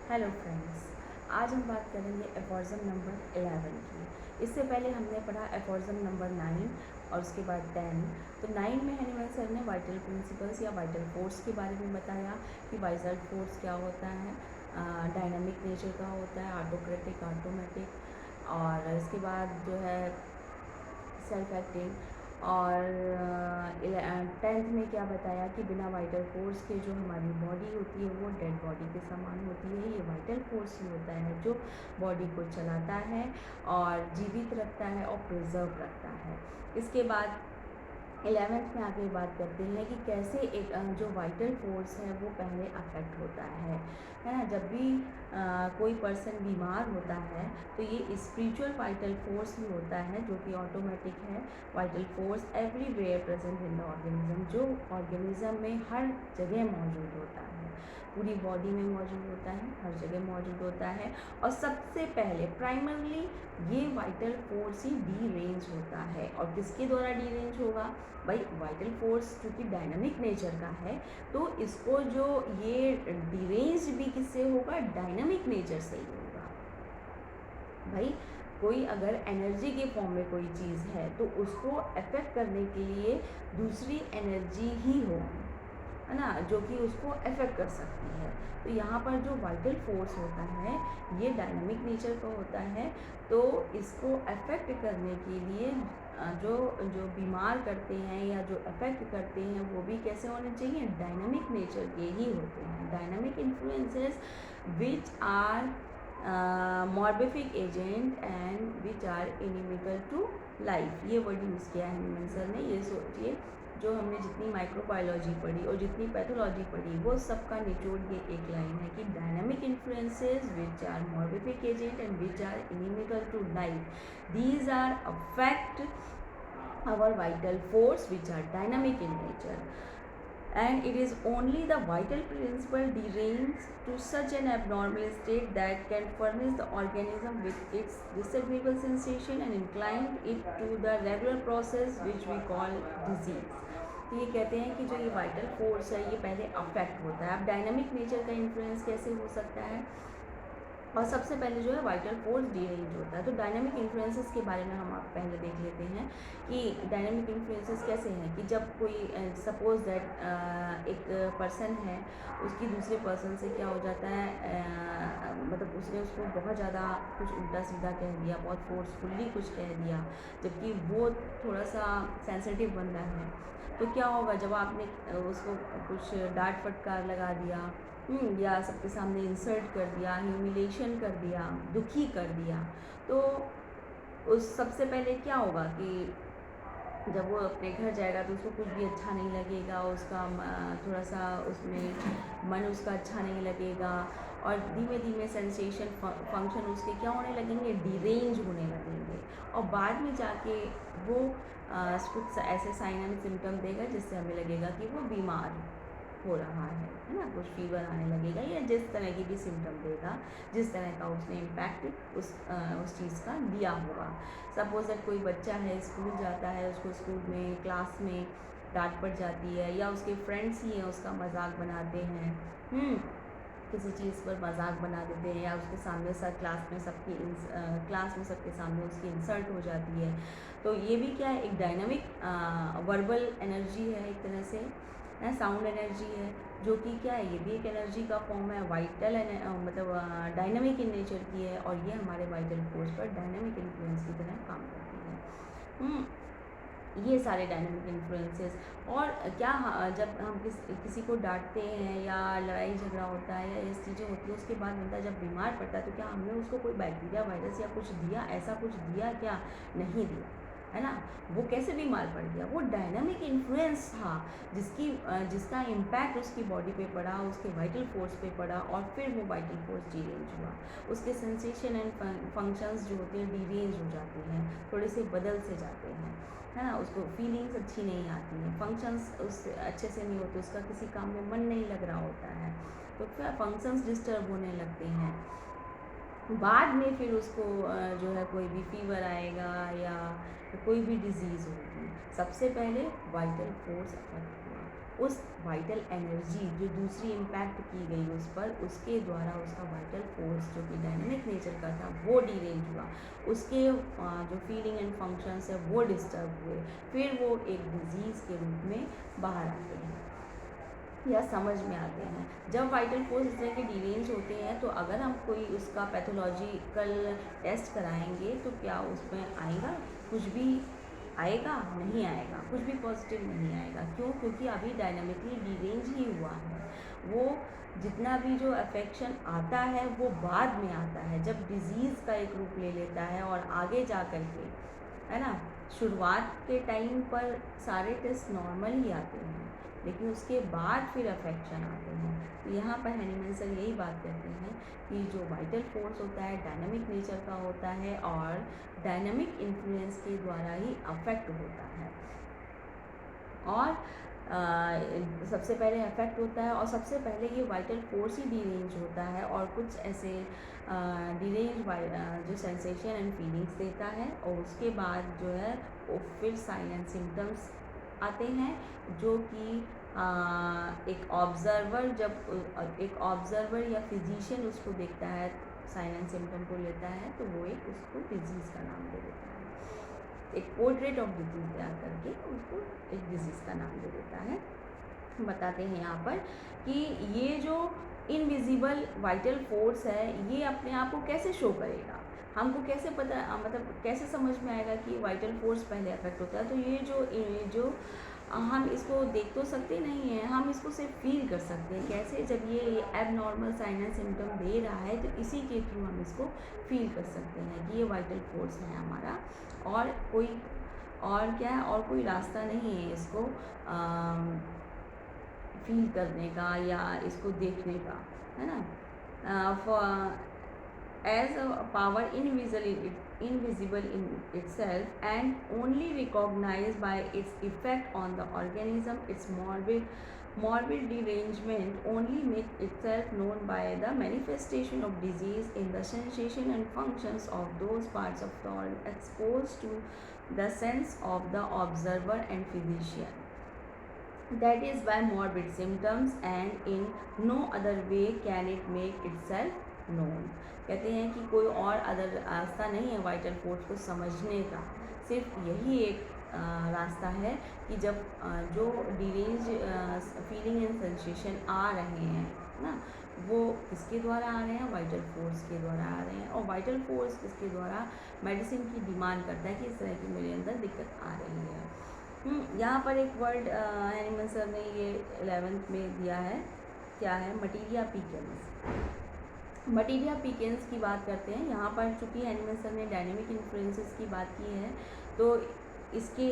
Hello friends, आज हम बात करेंगे एफॉर्ज़म नंबर 11 की। इससे पहले हमने पढ़ा एफॉर्ज़म नंबर 9 और उसके बाद 10। तो 9 में हनीमैन सर ने वाइटल प्रिंसिपल्स या वाइटल फोर्स के बारे में बताया कि वाइटल फोर्स क्या होता है, डायनामिक नेचर का होता है, ऑटोक्रेटिक, ऑटोमेटिक, और इसके बाद जो है सेल्फ एक्टिंग। और 10th में क्या बताया कि बिना वाइटल फोर्स के जो हमारी बॉडी होती है वो डेड बॉडी के समान होती है। ये वाइटल फोर्स ही होता है जो बॉडी को चलाता है और जीवित रखता है और प्रिजर्व रखता है। इसके बाद 11th में आगे बात करते हैं कि कैसे एक जो वाइटल फोर्स है वो पहले अफेक्ट होता है ना। जब भी कोई पर्सन बीमार होता है तो ये स्पिरिचुअल वाइटल फोर्स ही होता है जो कि ऑटोमेटिक है। Vital force everywhere present in the organism, जो ऑर्गेनिज्म में हर जगह मौजूद होता है, पूरी बॉडी में मौजूद होता है, हर जगह मौजूद होता है। और सबसे पहले प्राइमरली ये वाइटल फोर्स ही डीरेंज होता है। और किसके द्वारा डीरेंज होगा भाई? वाइटल फोर्स क्योंकि डायनामिक नेचर का है तो इसको जो ये डीरेंज भी किससे होगा? डायनामिक नेचर से ही होगा भाई। कोई अगर एनर्जी के फॉर्म में कोई चीज़ है तो उसको अफेक्ट करने के लिए दूसरी एनर्जी ही होगी, है ना, जो कि उसको अफेक्ट कर सकती है। तो यहाँ पर जो वाइटल फोर्स होता है ये डायनामिक नेचर का होता है। तो इसको अफेक्ट करने के लिए जो जो बीमार करते हैं या जो अफेक्ट करते हैं वो भी कैसे होने चाहिए? डायनामिक नेचर के ही होते हैं। Dynamic influences which are morbific agent and which are inimical to life. ये वर्ड यूज़ किया है हनीमैन सर ने। ये सोचिए जो हमने जितनी माइक्रोबायोलॉजी पढ़ी और जितनी पैथोलॉजी पढ़ी वो सबका निचोड़ ये एक लाइन है कि dynamic influences which are morbific agent and which are inimical to life, these are affect our vital force which are dynamic in nature, and it is only the vital principle deranged to such an abnormal state that can furnish the organism with its disagreeable sensation and incline it to the regular process which we call disease। तो ये कहते हैं कि जो ये vital force है ये पहले अफेक्ट होता है। अब डायनामिक नेचर का इन्फ्लुएंस कैसे हो सकता है? और सबसे पहले जो है वाइटल फोर्स डीरेंज होता है। तो डायनामिक इन्फ्लुएंसेस के बारे में हम आप पहले देख लेते हैं कि डायनामिक इन्फ्लुएंसेस कैसे हैं। कि जब कोई सपोज दैट एक पर्सन है, उसकी दूसरे पर्सन से क्या हो जाता है, मतलब उसने उसको बहुत ज़्यादा कुछ उल्टा सीधा कह दिया, बहुत फोर्सफुल्ली कुछ कह दिया, जबकि वो थोड़ा सा सेंसिटिव बंदा है। तो क्या होगा जब आपने उसको कुछ डांट फटकार लगा दिया, या सबके सामने इंसल्ट कर दिया, ह्यूमिलेशन कर दिया, दुखी कर दिया, तो उस सबसे पहले क्या होगा कि जब वो अपने घर जाएगा तो उसको कुछ भी अच्छा नहीं लगेगा, उसका थोड़ा सा उसमें मन उसका अच्छा नहीं लगेगा और धीमे धीमे सेंसेशन फंक्शन उसके क्या होने लगेंगे? डीरेंज होने लगेंगे। और बाद में जाके वो कुछ ऐसे साइन एंड सिम्टम देगा जिससे हमें लगेगा कि वो बीमार हो रहा है ना, कुछ फीवर आने लगेगा या जिस तरह की भी सिम्टम देगा, जिस तरह का उसने इम्पैक्ट उस चीज़ का दिया होगा। सपोज दैट कोई बच्चा है, स्कूल जाता है, उसको स्कूल में क्लास में डांट पड़ जाती है या उसके फ्रेंड्स ही हैं उसका मजाक बनाते हैं, किसी चीज़ पर मजाक बना देते हैं या उसके सामने सब क्लास में सबके सामने उसकी इंसल्ट हो जाती है। तो ये भी क्या है? एक डायनामिक वर्बल एनर्जी है, एक तरह से साउंड एनर्जी है, जो कि क्या है? ये भी एक एनर्जी का फॉर्म है, वाइटल मतलब डायनामिक इन नेचर की है और ये हमारे वाइटल फोर्स पर डायनामिक इन्फ्लुएंस की तरह काम करती है। ये सारे डायनामिक इन्फ्लुएंसेस। और क्या जब हम किसी को डांटते हैं या लड़ाई झगड़ा होता है या इस चीज़ें होती है, उसके बाद बंदा जब बीमार पड़ता है तो क्या हमने उसको कोई बैक्टीरिया, वायरस या कुछ दिया? ऐसा कुछ दिया क्या? नहीं दिया, है ना। वो कैसे बीमार पड़ गया? वो डायनामिक इन्फ्लुएंस था जिसका इम्पैक्ट उसकी बॉडी पे पड़ा, उसके वाइटल फोर्स पे पड़ा और फिर वो वाइटल फोर्स डीरेंज हुआ। उसके सेंसेशन एंड फंक्शंस जो होते हैं डीरेंज हो जाते हैं, थोड़े से बदल से जाते हैं, है ना। उसको फीलिंग्स अच्छी नहीं आती हैं, फंक्शंस उससे अच्छे से नहीं होते, उसका किसी काम में मन नहीं लग रहा होता है, तो क्या फंक्शंस डिस्टर्ब होने लगते हैं। बाद में फिर उसको जो है कोई भी फीवर आएगा या कोई भी डिजीज़ होगी। सबसे पहले वाइटल फोर्स अफेक्ट हुआ, उस वाइटल एनर्जी जो दूसरी इम्पैक्ट की गई उस पर, उसके द्वारा उसका वाइटल फोर्स जो कि डायनेमिक नेचर का था वो डिरेंज हुआ, उसके जो फीलिंग एंड फंक्शंस है वो डिस्टर्ब हुए, फिर वो एक डिजीज़ के रूप में बाहर आते हैं या समझ में आते हैं। जब वाइटल फोर्स इस तरह के डिरेंज होते हैं तो अगर हम कोई उसका पैथोलॉजिकल टेस्ट कराएंगे तो क्या उसमें आएगा कुछ भी? आएगा नहीं, आएगा कुछ भी पॉजिटिव नहीं आएगा। क्यों? क्योंकि अभी डायनामिकली डिरेंज ही हुआ है। वो जितना भी जो अफेक्शन आता है वो बाद में आता है, जब डिजीज़ का एक रूप ले लेता है और आगे जा कर के, है ना, शुरुआत के टाइम पर सारे टेस्ट नॉर्मल ही आते हैं, लेकिन उसके बाद फिर अफेक्शन आते हैं। तो यहाँ पर हैनीमैन सर यही बात कहते हैं कि जो वाइटल फोर्स होता है डायनामिक नेचर का होता है और डायनामिक इन्फ्लुएंस के द्वारा ही अफेक्ट होता है। और सबसे पहले अफेक्ट होता है और सबसे पहले ये वाइटल फोर्स ही डिरेंज होता है और कुछ ऐसे डिरेंज जो सेंसेशन एंड फीलिंग्स देता है, और उसके बाद जो है वो फिर साइन एंड सिम्टम्स आते हैं, जो कि एक ऑब्जर्वर जब एक ऑब्जर्वर या फिजिशियन उसको देखता है, साइन एंड सिम्टम को लेता है, तो वो एक उसको डिजीज़ का नाम दे देता है, एक पोर्ट्रेट ऑफ डिजीज़ तैयार करके उसको एक डिजीज़ का नाम दे देता है। बताते हैं यहाँ पर कि ये जो इनविजिबल वाइटल फोर्स है ये अपने आप को कैसे शो करेगा, हमको कैसे पता, मतलब कैसे समझ में आएगा कि वाइटल फोर्स पहले अफेक्ट होता है। तो ये जो हम इसको देख तो सकते नहीं हैं, हम इसको सिर्फ फील कर सकते हैं। कैसे? जब ये एबनॉर्मल साइन एंड सिम्टम दे रहा है तो इसी के थ्रू हम इसको फील कर सकते हैं कि ये वाइटल फोर्स है हमारा, और कोई और क्या है, और कोई रास्ता नहीं है इसको फील करने का या इसको देखने का, है ना। As a power invisible in itself and only recognized by its effect on the organism, its morbid derangement only make itself known by the manifestation of disease in the sensation and functions of those parts of the organ exposed to the sense of the observer and physician. That is by morbid symptoms and in no other way can it make itself known. कहते हैं कि कोई और other रास्ता नहीं है vital force को समझने का, सिर्फ यही एक रास्ता है कि जब जो डिरेंज फीलिंग एंड सेंसेशन आ रहे हैं ना, वो किसके द्वारा आ रहे हैं? वाइटल फोर्स के द्वारा आ रहे हैं। और वाइटल फोर्स किसके द्वारा? मेडिसिन की डिमांड करता है कि इस तरह की मेरे अंदर दिक्कत आ रही है। यहाँ पर एक वर्ड हैनीमैन सर ने ये 11th में दिया है, क्या है? Materia Pickens. मटीरिया पिकेंस की बात करते हैं यहाँ पर। चूँकि हैनीमैन सर ने डायनेमिक इन्फ्लुएंसेस की बात की है तो इसके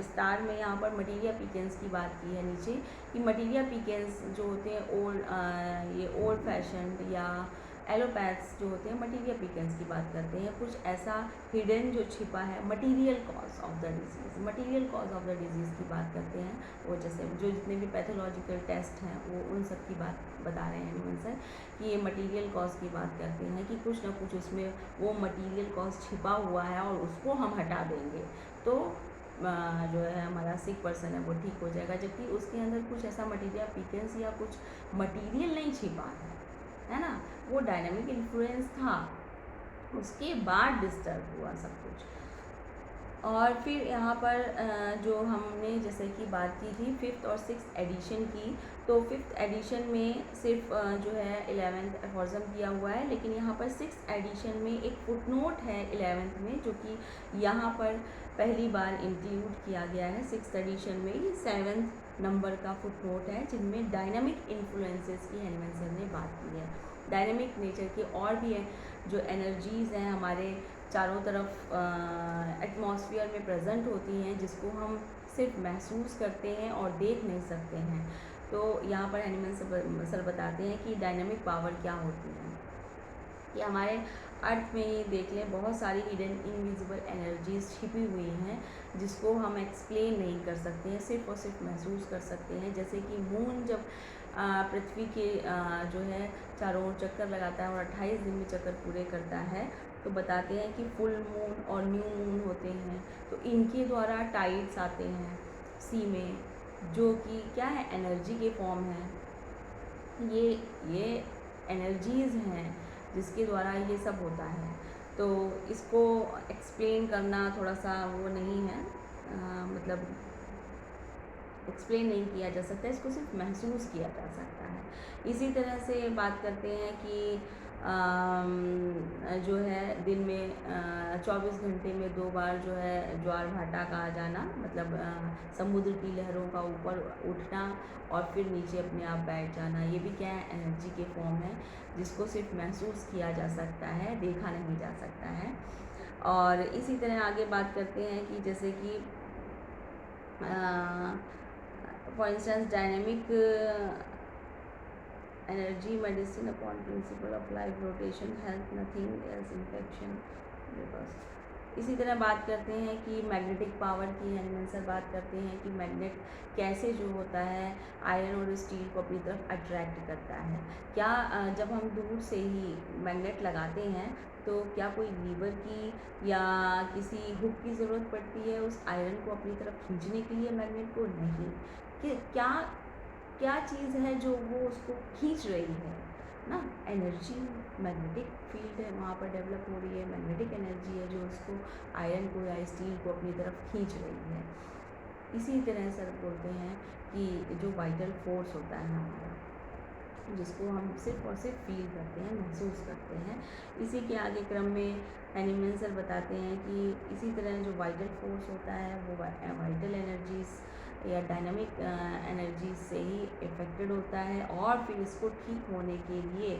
स्टार में यहाँ पर मटीरिया पिकेंस की बात की है नीचे, कि मटीरिया पिकेंस जो होते हैं ये ओल्ड फैशन या एलोपैथ्स जो होते हैं मटीरिया पिकेंस की बात करते हैं। कुछ ऐसा हिडन जो छिपा है, material cause of the disease, material cause of the disease की बात करते हैं। वो जैसे जो जितने भी पैथोलॉजिकल टेस्ट हैं वो उन सब की बात बता रहे हैं हैनीमैन सर, कि ये मटीरियल कॉज की बात करते हैं कि कुछ ना कुछ उसमें वो मटीरियल कॉज छिपा हुआ है और उसको हम हटा देंगे तो जो है हमारा सिक पर्सन है वो ठीक हो जाएगा, जबकि उसके अंदर कुछ ऐसा मटीरियल पिकेंस या कुछ मटीरियल नहीं छिपा है ना, वो डायनामिक इन्फ्लुएंस था, उसके बाद डिस्टर्ब हुआ सब कुछ। और फिर यहाँ पर जो हमने जैसे कि बात की थी 5th और 6th एडिशन की, तो 5th एडिशन में सिर्फ जो है 11th एफॉर्जम किया हुआ है, लेकिन यहाँ पर 6th एडिशन में एक फुटनोट है 11th में, जो कि यहाँ पर पहली बार इंक्लूड किया गया है 6th एडिशन में। ये 7th नंबर का फुटनोट है जिनमें डायनामिक इन्फ्लुएंसेस की हैनीमैन सर ने बात की है। डायनामिक नेचर की और भी है जो एनर्जीज़ हैं हमारे चारों तरफ एटमॉस्फेयर में प्रेजेंट होती हैं, जिसको हम सिर्फ महसूस करते हैं और देख नहीं सकते हैं। तो यहाँ पर हैनीमैन सर बताते हैं कि डायनामिक पावर क्या होती है, कि हमारे अर्थ में ही देख लें बहुत सारी हिडन इनविजिबल एनर्जीज छिपी हुई हैं जिसको हम एक्सप्लेन नहीं कर सकते हैं, सिर्फ और सिर्फ महसूस कर सकते हैं। जैसे कि मून जब पृथ्वी के जो है चारों ओर चक्कर लगाता है और 28 दिन में चक्कर पूरे करता है, तो बताते हैं कि फुल मून और न्यू मून होते हैं, तो इनके द्वारा टाइड्स आते हैं सी में, जो कि क्या है, एनर्जी के फॉर्म है। ये एनर्जीज़ हैं जिसके द्वारा ये सब होता है। तो इसको एक्सप्लेन करना थोड़ा सा वो नहीं है, मतलब एक्सप्लेन नहीं किया जा सकता, इसको सिर्फ महसूस किया जा सकता है। इसी तरह से बात करते हैं कि जो है दिन में 24 घंटे में 2 बार जो है ज्वार भाटा का आ जाना, मतलब समुद्र की लहरों का ऊपर उठना और फिर नीचे अपने आप बैठ जाना, ये भी क्या है, एनर्जी के फॉर्म है, जिसको सिर्फ महसूस किया जा सकता है, देखा नहीं जा सकता है। और इसी तरह आगे बात करते हैं कि जैसे कि for instance dynamic energy medicine upon principle of life rotation health nothing else infection because. इसी तरह बात करते हैं कि मैग्नेटिक पावर की एनिमल सर बात करते हैं कि मैग्नेट कैसे जो होता है आयरन और स्टील को अपनी तरफ अट्रैक्ट करता है। क्या जब हम दूर से ही मैग्नेट लगाते हैं तो क्या कोई लीवर की या किसी हुक की ज़रूरत पड़ती है उस आयरन को अपनी तरफ खींचने के लिए मैग्नेट को? नहीं। कि क्या चीज़ है जो वो उसको खींच रही है ना? एनर्जी, मैग्नेटिक फील्ड है वहाँ पर डेवलप हो रही है, मैग्नेटिक एनर्जी है जो उसको आयरन को या स्टील को अपनी तरफ खींच रही है। इसी तरह सर बोलते हैं कि जो वाइटल फोर्स होता है हमारा, जिसको हम सिर्फ और सिर्फ फील करते हैं, महसूस करते हैं, इसी के आगे क्रम में एनिमल सर बताते हैं कि इसी तरह जो वाइटल फोर्स होता है वो वाइटल एनर्जीज या डायनामिक एनर्जी से ही इफेक्टेड होता है, और फिर इसको ठीक होने के लिए,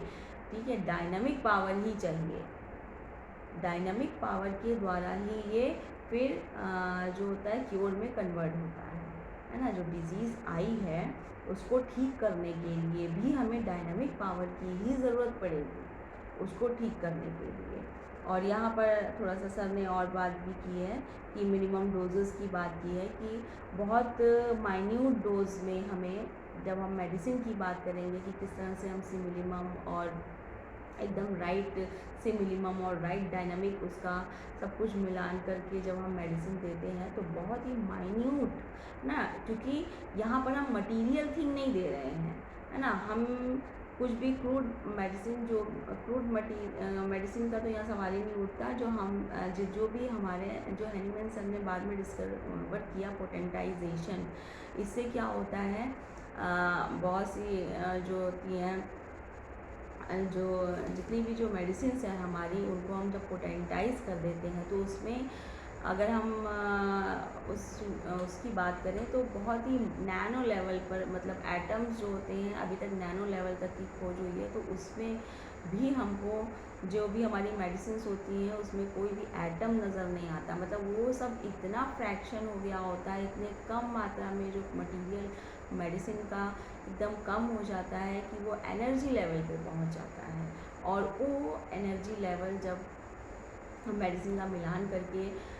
ठीक है, डायनामिक पावर ही चाहिए। डायनामिक पावर के द्वारा ही ये फिर जो होता है क्योर में कन्वर्ट होता है ना? जो डिज़ीज़ आई है उसको ठीक करने के लिए भी हमें डायनामिक पावर की ही ज़रूरत पड़ेगी उसको ठीक करने के लिए। और यहाँ पर थोड़ा सा सर ने और बात भी की है कि मिनिमम डोजेस की बात की है कि बहुत माइन्यूट डोज में हमें, जब हम मेडिसिन की बात करेंगे कि किस तरह से हम मिनिमम और एकदम राइट से मिनिमम और राइट डायनामिक उसका सब कुछ मिलान करके जब हम मेडिसिन देते हैं तो बहुत ही माइन्यूट ना, क्योंकि यहाँ पर हम मटेरियल थिंग नहीं दे रहे हैं, है ना? हम कुछ भी क्रूड मेडिसिन, जो क्रूड मेडिसिन का तो यहाँ सवाल ही नहीं उठता। जो हम जो भी हमारे जो हैनीमैन सर ने बाद में डिस्कवर किया पोटेंटाइजेशन, इससे क्या होता है, बहुत सी जो होती हैं, जो जितनी भी जो मेडिसिन है हमारी, उनको हम जब पोटेंटाइज कर देते हैं तो उसमें अगर हम उसकी बात करें तो बहुत ही नैनो लेवल पर, मतलब एटम्स जो होते हैं अभी तक नैनो लेवल तक की खोज हुई है, तो उसमें भी हमको जो भी हमारी मेडिसिन होती हैं उसमें कोई भी एटम नज़र नहीं आता। मतलब वो सब इतना फ्रैक्शन हो गया होता है, इतने कम मात्रा में जो मटेरियल मेडिसिन का एकदम कम हो जाता है कि वो एनर्जी लेवल पे पहुंच जाता है। और वो एनर्जी लेवल जब हम मेडिसिन का मिलान करके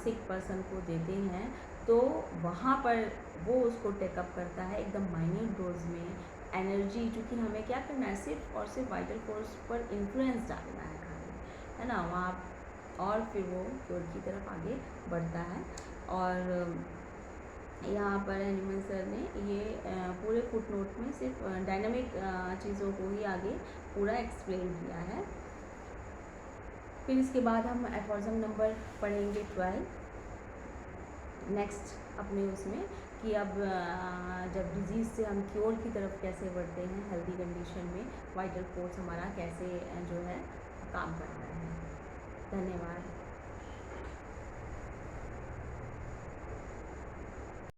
सिक पर्सन को देते हैं तो वहाँ पर वो उसको टेकअप करता है एकदम माइन्यूट डोज में एनर्जी, चूँकि हमें क्या करना है, सिर्फ और सिर्फ वाइटल फोर्स पर इन्फ्लुएंस डालना है खाली, है ना? वहाँ और फिर वो क्योर की तरफ आगे बढ़ता है। और यहाँ पर हैनीमैन सर ने ये पूरे फुटनोट में सिर्फ डायनामिक चीज़ों को ही आगे पूरा एक्सप्लेन किया है। फिर इसके बाद हम एफॉर्जम नंबर पढ़ेंगे 12 नेक्स्ट अपने उसमें, कि अब जब डिज़ीज़ से हम क्योर की तरफ कैसे बढ़ते हैं, हेल्दी कंडीशन में वाइटल फोर्स हमारा कैसे जो है काम करता है। धन्यवाद।